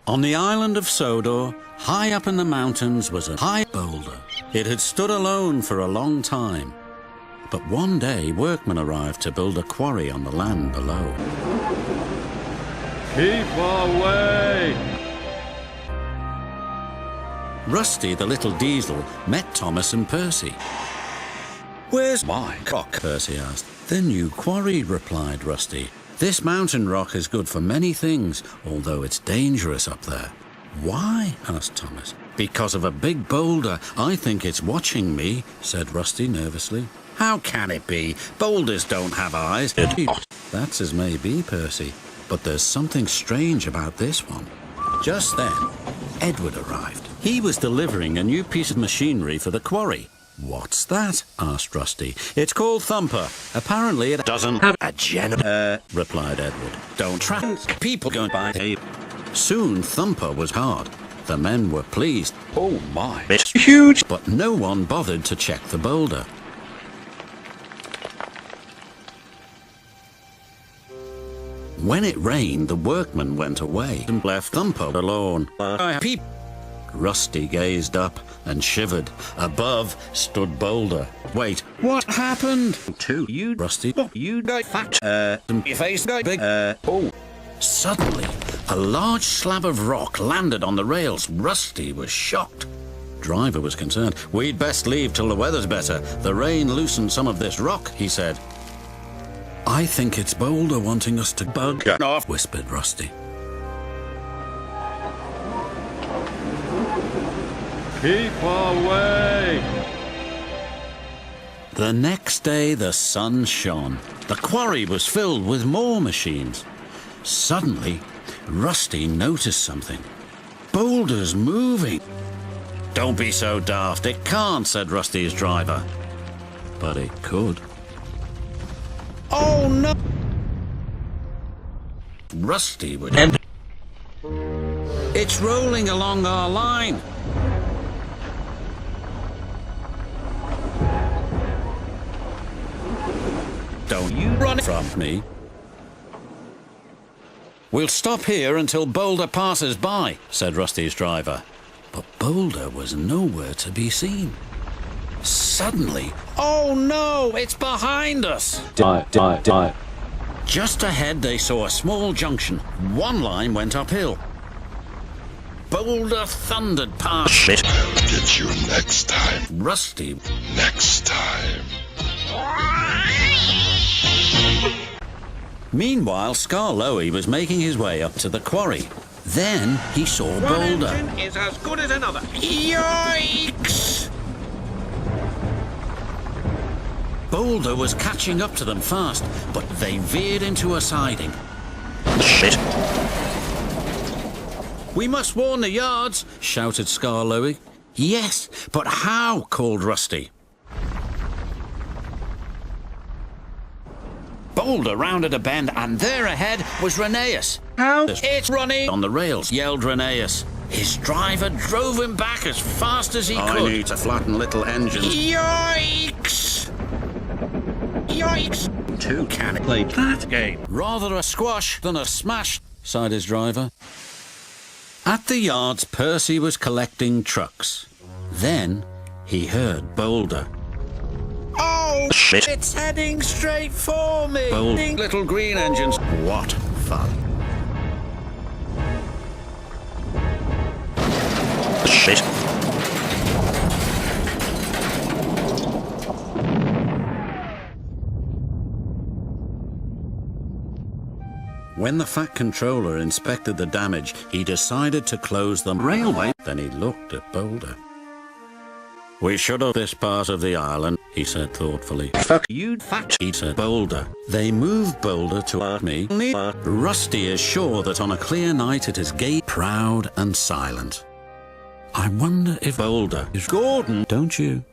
On the island of Sodor, high up in the mountains, was a high boulder. It had stood alone for a long time. But one day, workmen arrived to build a quarry on the land below. Keep away! Rusty, the little diesel, met Thomas and Percy. "Where's my rock?" Percy asked. "The new quarry," replied Rusty. "This mountain rock is good for many things, although it's dangerous up there." "Why?" asked Thomas. "Because of a big boulder. I think it's watching me," said Rusty nervously. "How can it be? Boulders don't have eyes." "That's as may be, Percy, but there's something strange about this one." Just then, Edward arrived. He was delivering a new piece of machinery for the quarry. "What's that?" asked Rusty. "It's called Thumper. Apparently it doesn't have a generator," replied Edward. "Don't trap people going by it." Soon Thumper was hard. The men were pleased. "Oh my, it's huge!" But no one bothered to check the boulder. When it rained, the workmen went away and left Thumper alone. Rusty gazed up and shivered. Above stood Boulder. "Wait, what happened to you, Rusty? You got fat, and your face got big, oh." Suddenly, a large slab of rock landed on the rails. Rusty was shocked. Driver was concerned. "We'd best leave till the weather's better. The rain loosened some of this rock," he said. "I think it's Boulder wanting us to bug off," whispered Rusty. Keep away! The next day the sun shone. The quarry was filled with more machines. Suddenly, Rusty noticed something. "Boulder's moving." "Don't be so daft. It can't," said Rusty's driver. But it could. "Oh no!" Rusty would end. "It's rolling along our line." "Don't you run from me." "We'll stop here until Boulder passes by," said Rusty's driver. But Boulder was nowhere to be seen. Suddenly, "Oh no, it's behind us!" Die. Just ahead they saw a small junction. One line went uphill. Boulder thundered past. I'll get you next time. Rusty. Next time. Meanwhile, Skarloey was making his way up to the quarry. Then he saw Boulder. One engine is as good as another. Yikes! Boulder was catching up to them fast, but they veered into a siding. Shit. "We must warn the yards," shouted Skarloey. "Yes, but how?" called Rusty. Boulder rounded a bend, and there ahead was Rheneas. "How? It's running on the rails," yelled Rheneas. His driver drove him back as fast as he could. "I need to flatten little engines." Yikes! Yikes! Two can play that game. "Rather a squash than a smash," sighed his driver. At the yards, Percy was collecting trucks. Then he heard Boulder. "Oh, shit. It's heading straight for me." Boulder, little green engines. What fun. Shit. When the Fat Controller inspected the damage, he decided to close the railway. Then he looked at Boulder. "We should have this part of the island," he said thoughtfully. Fuck you, fat. He said Boulder. They moved Boulder to me. Rusty is sure that on a clear night it is gay, proud and silent. I wonder if Boulder is Gordon, don't you?